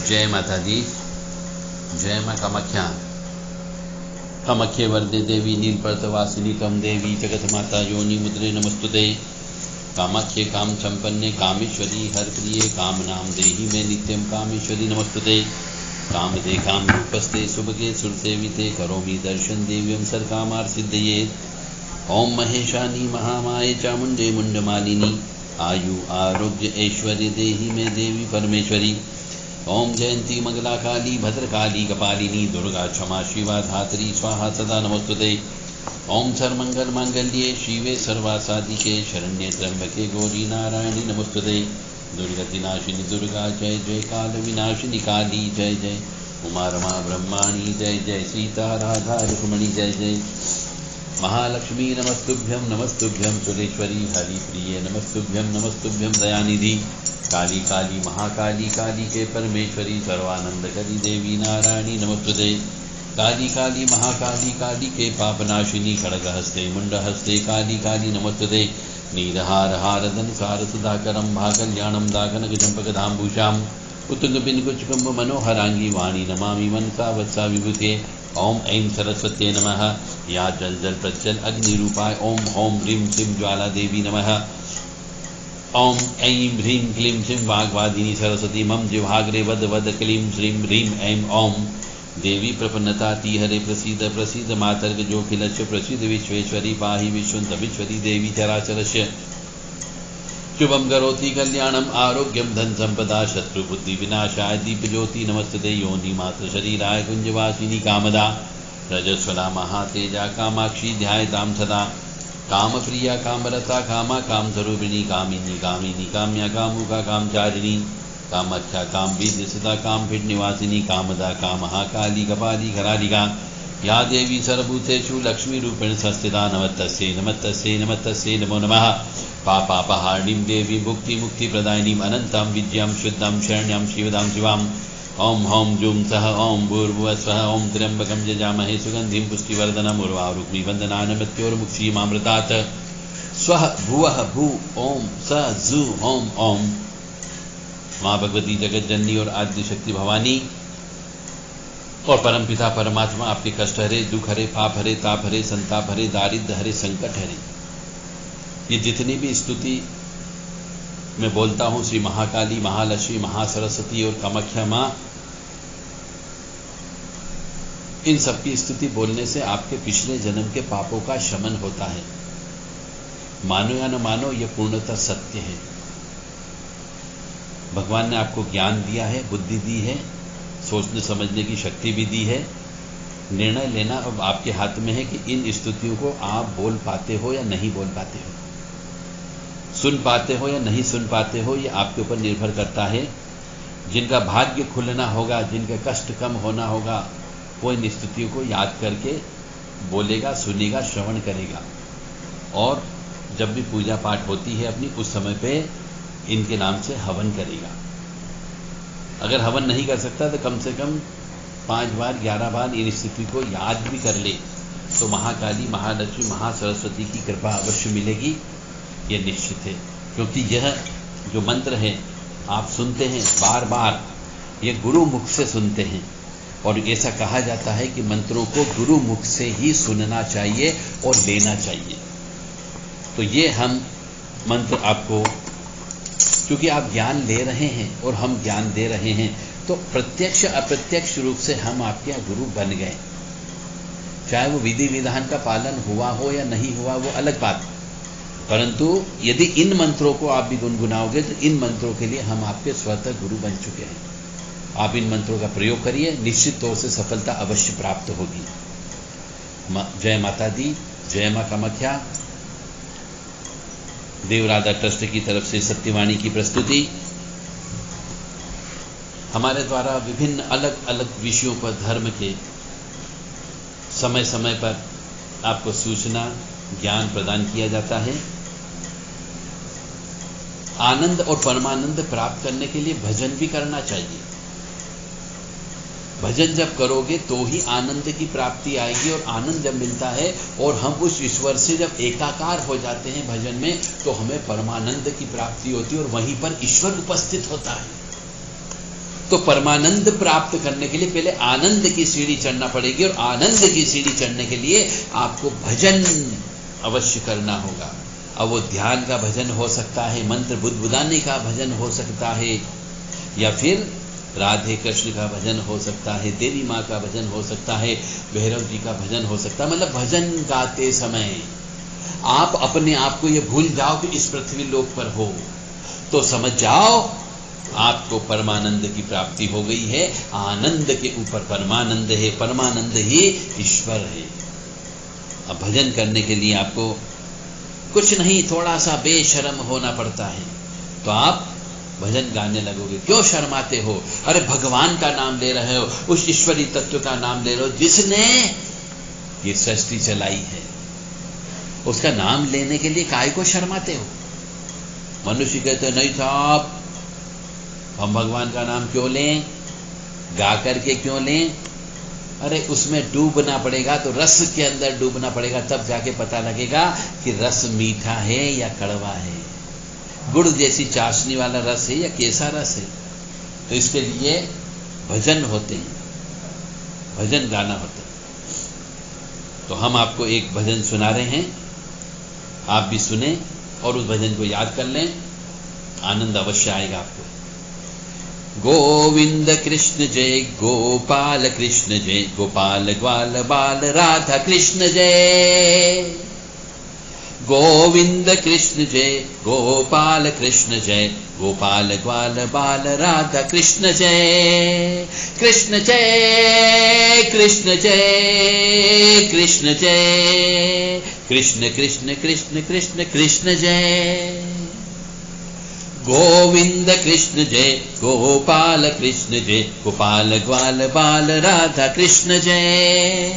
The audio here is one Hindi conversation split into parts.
जय माता दी। जय माँ कामाख्या। कामाख्ये वरदे देवी नीलपर्तवासिनी त्वं देवी जगत माता योनि मुद्रे नमस्तुते। कामाख्ये काम संपन्ने कामेश्वरी हर प्रिये कामनां देहि मे नित्यं कामेश्वरी नमस्तुते। कामदे काम रूपस्ते सुभगे सुरसेविते करोमि दर्शन देव्यं सर्वकामार्थसिद्धये। ओम महेशानी महामाये चामुंडे मुंडमालिनी आयु आरोग्य ऐश्वर्य देहि मे देवी परमेश्वरी। ओम जयंती मंगला काली भद्रकाली कपालिनी दुर्गा क्षमा शिवा धात्री स्वाहा सदा नमस्तुते। ओम सर्वमंगल मांगल्ये शिवे सर्वासाधिके शरण्ये त्र्यंबके गौरी नारायणी नमस्तुते। दुर्गतिनाशिनी दुर्गा जय जय काल विनाशिनी काली जय जय। उमा रमा ब्रह्माणी जय जय। सीता राधा रुक्मणी जय जय। महालक्ष्मी नमस्तुभ्यं सुरेश्वरी हरिप्रिये नमस्तुभ्यं दयानिधि। काली काली महाकाली काली के परमेश्वरी सर्वानंद करी देवी नारायणी नमस्तुते। काली काली महाकाली काली के पापनाशिनी खड्गहस्ते मुंडहस्ते काली काली नमस्तुते। नीरहार हारदन सार सुधाकरं भाकल्याणं दागनक चंपकधाम्बुषाम् उत्तुंगबिन्दुकुचकुम्भ मनोहरांगी वाणी नमामि मनसा वत्सा विभूते। ओम ऐं सरस्वत्यै नमः। या जल जल प्रज्वल अग्निरूपाय ओम ओम ह्रीं श्रीं ज्वाला देवी नमः। ओम ऐं ह्रीं क्लीं श्रीं वाग्वादिनी सरस्वती मम जिह्वाग्रे वद वद क्लीं श्रीं ह्रीं ऐं ओम। देवी प्रपन्नता तीहरे प्रसीद प्रसीद मातर्ग जोखिलस्य प्रसीद विश्वेश्वरी पाहि विश्वन्तमीश्वरी देवी चराचरस्य। शुभं करोति कल्याणम् आरोग्यं धन संपदा शत्रुबुद्धि विनाशाय दीपज्योति नमस्तुते। योनि मात्र शरीराय कुंजवासिनी कामदा रजस्वला महातेजा कामाक्षी ध्यायतां सदा। कामप्रिया कामरता कामा कामस्वरूपिणी कामिनी कामिनी काम्या कामुका कामचारिणी कामाख्या कामवीर्य सदा कामपीठ निवासिनी कामदा कामहाकाली कपाली करालिका। या देवी सर्वभूतेषु लक्ष्मीरूपेण संस्थिता नमस्तस्यै नमो नमः। पापापहारिणीं देवी मुक्ति मुक्तिप्रदायिनीं अनन्तां विद्यां शुद्धां शरण्यां शिवदां शिवाम्। ओम हौं जूं सः ओम भूर्भुवः स्वः ओम त्र्यंबकं यजामहे सुगन्धिं पुष्टिवर्धनम् उर्वारुक्मिः बन्धनान् मृत्योर्मुक्षीमामृतात्। स्वः भुवः भू ओम स जू ओम ओम। माँ भगवती जगतजननी और आद्य शक्ति भवानी और परमपिता परमात्मा आपके कष्ट हरे, दुख हरे, पाप हरे, ताप हरे, संताप हरे, दारिद्र्य हरे, संकट हरे। ये जितनी भी स्तुति मैं बोलता हूँ श्री महाकाली, महालक्ष्मी, महासरस्वती और कामाख्या माँ, इन सबकी स्तुति बोलने से आपके पिछले जन्म के पापों का शमन होता है। मानो या न मानो, ये पूर्णतः सत्य है। भगवान ने आपको ज्ञान दिया है, बुद्धि दी है, सोचने समझने की शक्ति भी दी है। निर्णय लेना अब आपके हाथ में है कि इन स्तुतियों को आप बोल पाते हो या नहीं बोल पाते हो, सुन पाते हो या नहीं सुन पाते हो, ये आपके ऊपर निर्भर करता है। जिनका भाग्य खुलना होगा, जिनका कष्ट कम होना होगा, वो इन स्तुतियों को याद करके बोलेगा, सुनेगा, श्रवण करेगा। और जब भी पूजा पाठ होती है अपनी, उस समय पे इनके नाम से हवन करेगा। अगर हवन नहीं कर सकता तो कम से कम 5 बार 11 बार इन स्तुति को याद भी कर ले, तो महाकाली, महालक्ष्मी, महासरस्वती की कृपा अवश्य मिलेगी, ये निश्चित है। क्योंकि यह जो मंत्र है आप सुनते हैं बार बार, ये गुरु मुख से सुनते हैं। और ऐसा कहा जाता है कि मंत्रों को गुरु मुख से ही सुनना चाहिए और लेना चाहिए। तो ये हम मंत्र आपको, क्योंकि आप ज्ञान ले रहे हैं और हम ज्ञान दे रहे हैं, तो प्रत्यक्ष अप्रत्यक्ष रूप से हम आपके गुरु बन गए। चाहे वो विधि विधान का पालन हुआ हो या नहीं हुआ, वो अलग बात है। परंतु यदि इन मंत्रों को आप भी गुनगुनाओगे तो इन मंत्रों के लिए हम आपके स्वतः गुरु बन चुके हैं। आप इन मंत्रों का प्रयोग करिए, निश्चित तौर से सफलता अवश्य प्राप्त होगी। जय माता दी। जय माँ कामाख्या। देवराधा ट्रस्ट की तरफ से सत्यवाणी की प्रस्तुति। हमारे द्वारा विभिन्न अलग अलग विषयों पर धर्म के समय समय पर आपको सूचना ज्ञान प्रदान किया जाता है। आनंद और परमानंद प्राप्त करने के लिए भजन भी करना चाहिए। भजन जब करोगे तो ही आनंद की प्राप्ति आएगी, और आनंद जब मिलता है और हम उस ईश्वर से जब एकाकार हो जाते हैं भजन में, तो हमें परमानंद की प्राप्ति होती है और वहीं पर ईश्वर उपस्थित होता है। तो परमानंद प्राप्त करने के लिए पहले आनंद की सीढ़ी चढ़ना पड़ेगी, और आनंद की सीढ़ी चढ़ने के लिए आपको भजन अवश्य करना होगा। अब वो ध्यान का भजन हो सकता है, मंत्र बुदबुदाने का भजन हो सकता है, या फिर राधे कृष्ण का भजन हो सकता है, देवी माँ का भजन हो सकता है, भैरव जी का भजन हो सकता है। मतलब भजन गाते समय आप अपने आप को ये भूल जाओ कि इस पृथ्वी लोक पर हो, तो समझ जाओ आपको परमानंद की प्राप्ति हो गई है। आनंद के ऊपर परमानंद है, परमानंद ही ईश्वर है। अब भजन करने के लिए आपको कुछ नहीं, थोड़ा सा बेशर्म होना पड़ता है, तो आप भजन गाने लगोगे। क्यों शर्माते हो? अरे भगवान का नाम ले रहे हो, उस ईश्वरी तत्व का नाम ले रहे हो जिसने ये सृष्टि चलाई है, उसका नाम लेने के लिए काहे को शर्माते हो? मनुष्य कहते नहीं साहब, हम भगवान का नाम क्यों लें, गा करके क्यों लें? अरे उसमें डूबना पड़ेगा, तो रस के अंदर डूबना पड़ेगा, तब जाके पता लगेगा कि रस मीठा है या कड़वा है, गुड़ जैसी चाशनी वाला रस है या कैसा रस है। तो इसके लिए भजन होते हैं, भजन गाना होता है। तो हम आपको एक भजन सुना रहे हैं, आप भी सुने और उस भजन को याद कर लें, आनंद अवश्य आएगा आपको। गोविंद कृष्ण जय, गोपाल कृष्ण जय, गोपाल ग्वाल बाल राधा कृष्ण जय। गोविंद कृष्ण जय, गोपाल कृष्ण जय, गोपाल ग्वाल बाल राधा कृष्ण जय। कृष्ण जय, कृष्ण जय, कृष्ण जय, कृष्ण कृष्ण कृष्ण कृष्ण कृष्ण जय। गोविंद कृष्ण जय, गोपाल कृष्ण जय, गोपाल ग्वाल बाल राधा कृष्ण जय।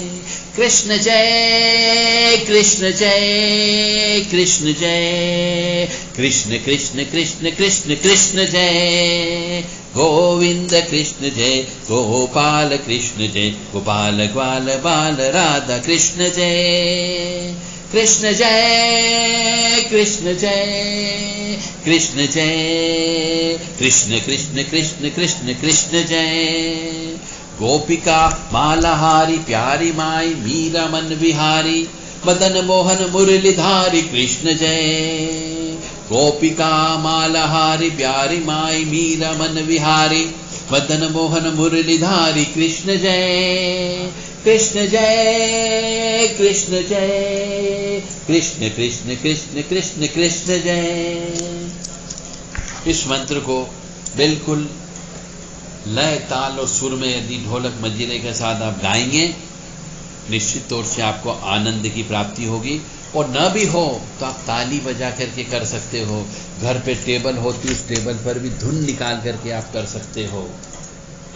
कृष्ण जय, कृष्ण जय, कृष्ण जय, कृष्ण कृष्ण कृष्ण कृष्ण कृष्ण जय। गोविंद कृष्ण जय, गोपाल कृष्ण जय, गोपाल ग्वाल बाल राधा कृष्ण जय। कृष्ण जय, कृष्ण जय, कृष्ण जय, कृष्ण कृष्ण कृष्ण कृष्ण कृष्ण जय। गोपिका मालहारी प्यारी माई, मीरा मन विहारी, मदन मोहन मुरलीधारी कृष्ण जय। गोपिका मालहारी प्यारी माई, मीरा मन विहारी, मदन मोहन मुरलीधारी कृष्ण जय। कृष्ण जय, कृष्ण जय, कृष्ण कृष्ण कृष्ण कृष्ण कृष्ण जय। इस मंत्र को बिल्कुल लय ताल और सुर में यदि ढोलक मंजीरे के साथ आप गाएंगे, निश्चित तौर से आपको आनंद की प्राप्ति होगी। और न भी हो तो आप ताली बजा करके कर सकते हो, घर पे टेबल होती उस टेबल पर भी धुन निकाल करके आप कर सकते हो,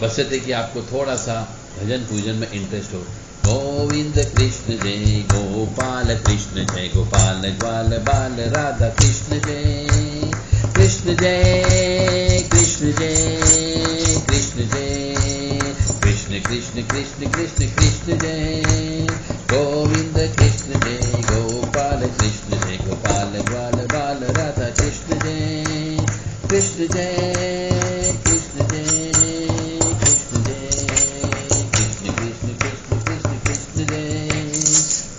बशर्ते कि आपको थोड़ा सा भजन पूजन में इंटरेस्ट हो। गोविंद कृष्ण जय, गोपाल कृष्ण जय, गोपाल ग्वाल बाल राधा कृष्ण जय। कृष्ण जय, कृष्ण जय, कृष्ण जय, कृष्ण कृष्ण कृष्ण कृष्ण कृष्ण जय। गोविंद कृष्ण जय, गोपाल कृष्ण जय, गोपाल ग्वाल बाल राधा कृष्ण जय। कृष्ण जय, कृष्ण जय, कृष्ण जय, कृष्ण कृष्ण कृष्ण कृष्ण कृष्ण जय।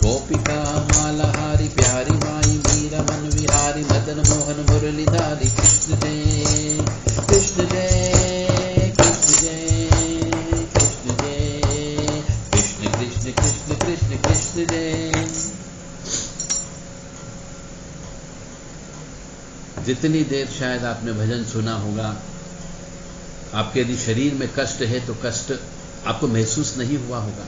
गोपिका मालहारी प्यारी माई, मीरा मन विहारी, मदन मोहन मुरलीधारी कृष्ण जय। कृष्ण जय, कृष्ण जय, कृष्ण जय, कृष्ण कृष्ण कृष्ण कृष्ण कृष्ण जय। जितनी देर शायद आपने भजन सुना होगा, आपके यदि शरीर में कष्ट है तो कष्ट आपको महसूस नहीं हुआ होगा।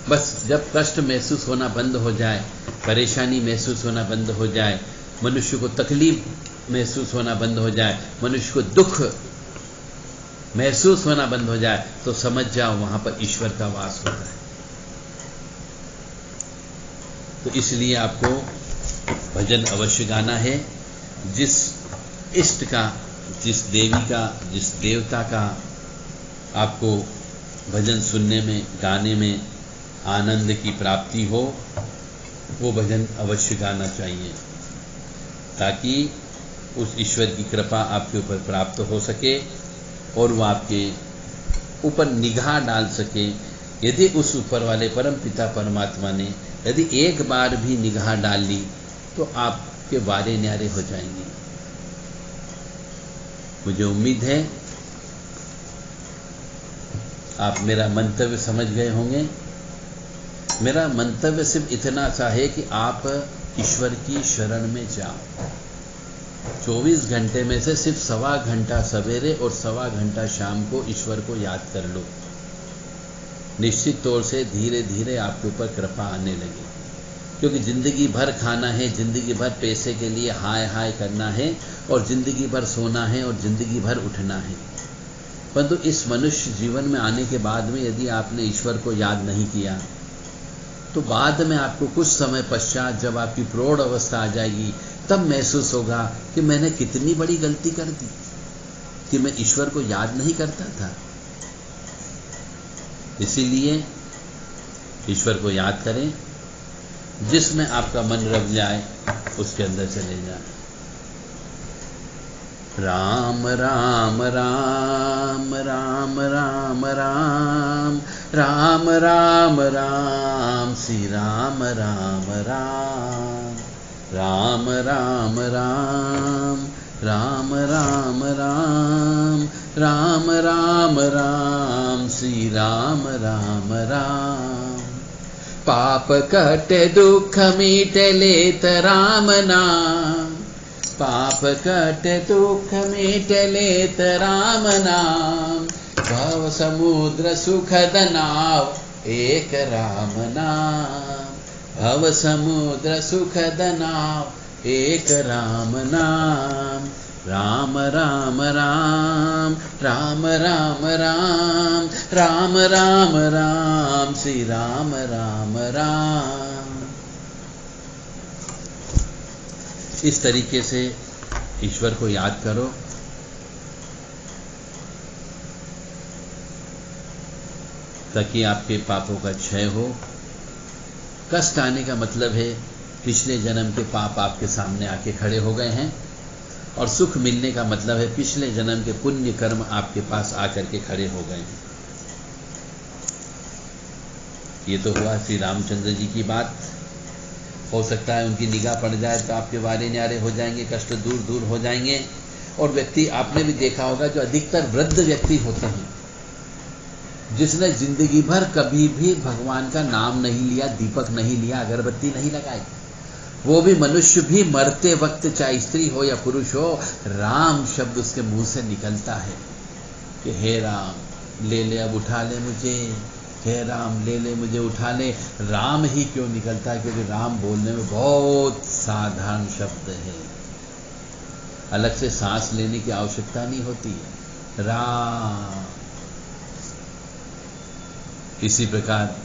बस जब कष्ट महसूस होना बंद हो जाए, परेशानी महसूस होना बंद हो जाए, मनुष्य को तकलीफ महसूस होना बंद हो जाए, मनुष्य को दुख महसूस होना बंद हो जाए, तो समझ जाओ वहां पर ईश्वर का वास होता है। तो इसलिए आपको भजन अवश्य गाना है। जिस इष्ट का, जिस देवी का, जिस देवता का आपको भजन सुनने में, गाने में आनंद की प्राप्ति हो, वो भजन अवश्य गाना चाहिए, ताकि उस ईश्वर की कृपा आपके ऊपर प्राप्त हो सके और वो आपके ऊपर निगाह डाल सके। यदि उस ऊपर वाले परम पिता परमात्मा ने यदि एक बार भी निगाह डाल ली तो आपके वारे न्यारे हो जाएंगे। मुझे उम्मीद है आप मेरा मंतव्य समझ गए होंगे। मेरा मंतव्य सिर्फ इतना सा है कि आप ईश्वर की शरण में जाओ। 24 घंटे में से सिर्फ 1.25 घंटा सवेरे और 1.25 घंटा शाम को ईश्वर को याद कर लो। निश्चित तौर से धीरे धीरे आपके ऊपर कृपा आने लगी, क्योंकि जिंदगी भर खाना है, जिंदगी भर पैसे के लिए हाय हाय करना है, और जिंदगी भर सोना है, और जिंदगी भर उठना है। परंतु इस मनुष्य जीवन में आने के बाद में यदि आपने ईश्वर को याद नहीं किया तो बाद में आपको कुछ समय पश्चात जब आपकी प्रौढ़ अवस्था आ जाएगी तब महसूस होगा कि मैंने कितनी बड़ी गलती कर दी कि मैं ईश्वर को याद नहीं करता था। इसीलिए ईश्वर को याद करें, जिसमें आपका मन रम जाए उसके अंदर चले जाए। राम राम राम राम राम राम राम राम राम श्री राम राम राम राम राम राम राम राम राम राम राम राम श्री राम राम राम। पाप कटे दुख मिटे लेत राम नाम, पाप कटे दुख मिटे लेत राम नाम। भव समुद्र सुखद नाव एक राम नाम, भव समुद्र सुखद नाव एक राम नाम। राम राम राम राम राम राम राम राम राम श्री राम राम राम। इस तरीके से ईश्वर को याद करो। ताकि आपके पापों का क्षय हो। कष्ट आने का मतलब है पिछले जन्म के पाप आपके सामने आके खड़े हो गए हैं, और सुख मिलने का मतलब है पिछले जन्म के पुण्य कर्म आपके पास आकर के खड़े हो गए हैं। ये तो हुआ श्री रामचंद्र जी की बात। हो सकता है उनकी निगाह पड़ जाए तो आपके वारे न्यारे हो जाएंगे, कष्ट दूर दूर हो जाएंगे। और व्यक्ति आपने भी देखा होगा जो अधिकतर वृद्ध व्यक्ति होते हैं, जिसने जिंदगी भर कभी भी भगवान का नाम नहीं लिया, दीपक नहीं लिया, अगरबत्ती नहीं लगाई, वो भी मनुष्य भी मरते वक्त चाहे स्त्री हो या पुरुष हो, राम शब्द उसके मुंह से निकलता है कि हे राम ले ले अब उठा ले मुझे, हे राम ले ले मुझे उठा ले। राम ही क्यों निकलता है? क्योंकि राम बोलने में बहुत साधारण शब्द है, अलग से सांस लेने की आवश्यकता नहीं होती है। राम। इसी प्रकार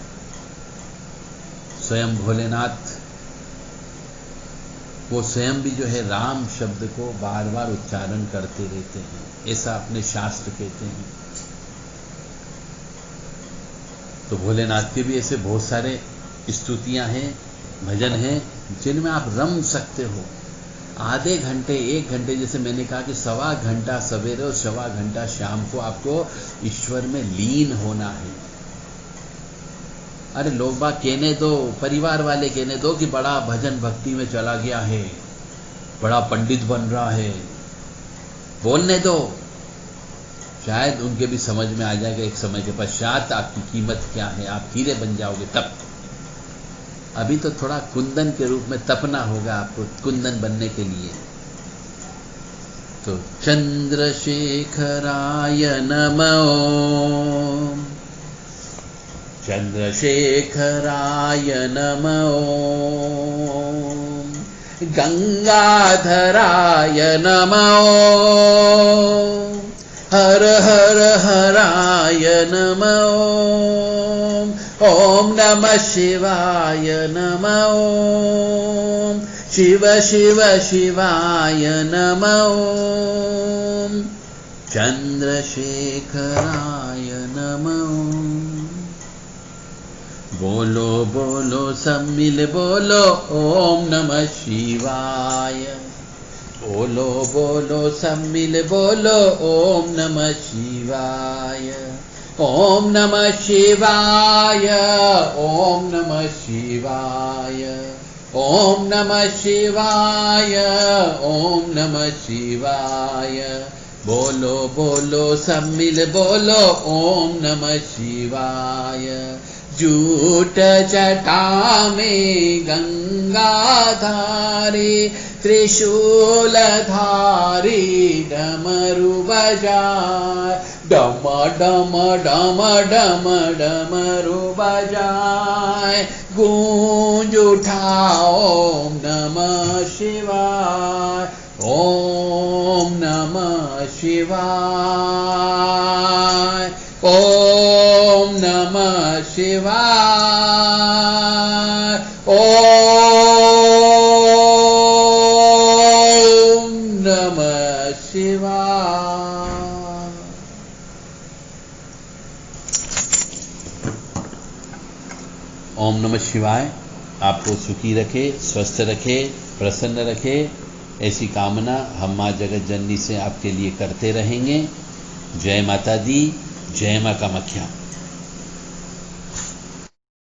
स्वयं भोलेनाथ, वो स्वयं भी जो है राम शब्द को बार बार उच्चारण करते रहते हैं, ऐसा अपने शास्त्र कहते हैं। तो भोलेनाथ के भी ऐसे बहुत सारे स्तुतियां हैं, भजन हैं, जिनमें आप रम सकते हो। आधे घंटे 1 घंटे, जैसे मैंने कहा कि 1.25 घंटा सवेरे और 1.25 घंटा शाम को आपको ईश्वर में लीन होना है। अरे लोग बात कहने दो, परिवार वाले कहने दो कि बड़ा भजन भक्ति में चला गया है, बड़ा पंडित बन रहा है, बोलने दो, शायद उनके भी समझ में आ जाएगा एक समय के पश्चात आपकी कीमत क्या है, आप हीरे बन जाओगे तब। अभी तो थोड़ा कुंदन के रूप में तपना होगा आपको, कुंदन बनने के लिए। तो चंद्रशेखराय नमः, चंद्रशेखराय नमः, गंगाधराय नमः, हर हर हराय नमः, ओम नमः शिवाय नमः, शिव शिव शिवाय नमः, चंद्रशेखराय नमः। बोलो बोलो सब मिल बोलो, ओम नमः शिवाय, बोलो बोलो सब मिल बोलो ओम नमः शिवाय, ओम नमः शिवाय, ओम नमः शिवाय, ओम नमः शिवाय, ओम नमः शिवाय। बोलो बोलो सब मिल बोलो ओम नमः शिवाय। जूट जटा में गंगाधारी, त्रिशूलधारी डमरू बजाए, डम डम डम डम डमरू बजाए। गूंज उठा ओम नमः शिवाय, ओम नमः शिवाय, ओम नमः शिवाय, ओम नमः शिवाय। ओम नमः शिवाय आपको सुखी रखे, स्वस्थ रखे, प्रसन्न रखे, ऐसी कामना हम माँ जगत जननी से आपके लिए करते रहेंगे। जय माता दी, जय माँ कामाख्या।